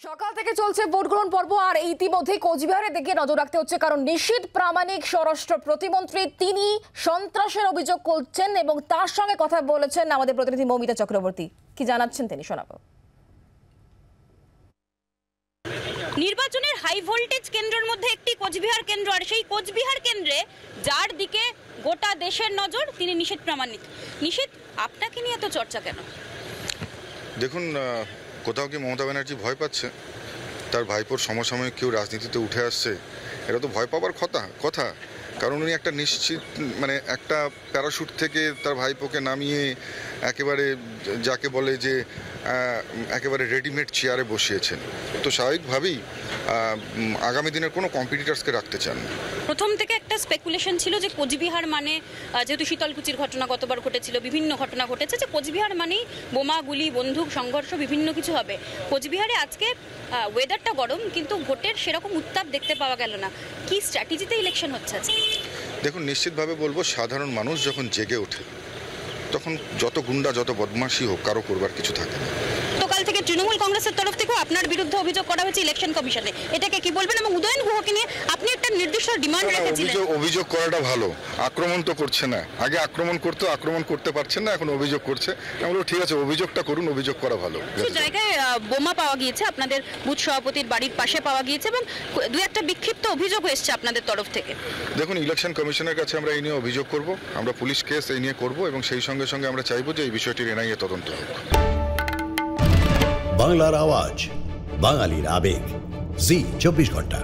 সকাল থেকে চলছে ভোট গ্রহণ পর্ব আর ইতিমধ্যে কোচবিহারের দিকে নজর রাখতে হচ্ছে, কারণ নিশীথ প্রামাণিক স্বরাষ্ট্র প্রতিমন্ত্রী তিনি সন্ত্রাসের অভিযোগ করছেন এবং তার সঙ্গে কথা বলেছেন আমাদের প্রতিনিধি মৌমিতা চক্রবর্তী। কি জানাচ্ছেন তিনি, শোনাবো। নির্বাচনের হাই ভোল্টেজ কেন্দ্রের মধ্যে একটি কোচবিহার কেন্দ্র, আর সেই কোচবিহার কেন্দ্রে যার দিকে গোটা দেশের নজর তিনি নিশীথ প্রামাণিক। নিশীথ, আপনাকে নিয়ে এত চর্চা কেন? দেখুন, কোথাও কি মমতা ব্যানার্জি ভয় পাচ্ছে? তার ভাইপোর সমসাময়িক কেউ রাজনীতিতে উঠে আসছে, এটা তো ভয় পাবার কথা। কারণ উনি একটা নিশ্চিত একটা প্যারাশুট থেকে তার ভাইপোকে নামিয়ে একেবারে যাকে বলে যে একেবারে রেডিমেড চেয়ারে বসিয়েছেন। তো স্বাভাবিকভাবেই আগামী দিনের কোনো কম্পিটিটার্সকে রাখতে চান না। প্রথম থেকে একটা স্পেকুলেশন ছিল যে কোচবিহার মানে, যেহেতু শীতলকুচির ঘটনা গতবার ঘটেছিল, বিভিন্ন ঘটনা ঘটেছে, যে কোচবিহার মানেই বোমা, গুলি, বন্দুক, সংঘর্ষ, বিভিন্ন কিছু হবে। কোচবিহারে আজকে ওয়েদারটা গরম, কিন্তু ভোটের সেরকম উত্তাপ দেখতে পাওয়া গেল না। কি স্ট্র্যাটেজিতে ইলেকশন হচ্ছে আজকে? দেখুন, নিশ্চিতভাবে বলবো, সাধারণ মানুষ যখন জেগে ওঠে তখন যত গুন্ডা, যত বদমাশি হোক, কারো করবার কিছু থাকে না। গতকাল থেকে তৃণমূল কংগ্রেসের তরফ থেকেও আপনার বিরুদ্ধে অভিযোগ করা হয়েছে ইলেকশন কমিশনে, এটাকে কি বলবেন? এবং উদয়ন গুহকে নিয়ে আপনি একটা নির্দিষ্ট ডিমান্ড রেখেছিলেন। অভিযোগ করাটা ভালো, আক্রমণ তো করছে না। আগে আক্রমণ করতো, আক্রমণ করতে পারছেন না, এখন অভিযোগ করছে। আমি বলবো ঠিক আছে, অভিযোগটা করুন, অভিযোগ করা ভালো। কিছু জায়গায় বোমা পাওয়া গিয়েছে, আপনাদের বুথ সভাপতির বাড়ির পাশে পাওয়া গিয়েছে, এবং দু একটা বিক্ষিপ্ত অভিযোগ এসছে আপনাদের তরফ থেকে। দেখুন, ইলেকশন কমিশনের কাছে আমরা এই নিয়ে অভিযোগ করব, আমরা পুলিশ কেস এই নিয়ে করব, এবং সেই সঙ্গে সঙ্গে আমরা চাইবো যে এই বিষয়টির এনআইএ তদন্ত হোক। বাংলার আওয়াজ, বাঙালির আবেগ, জি 24 ঘন্টা।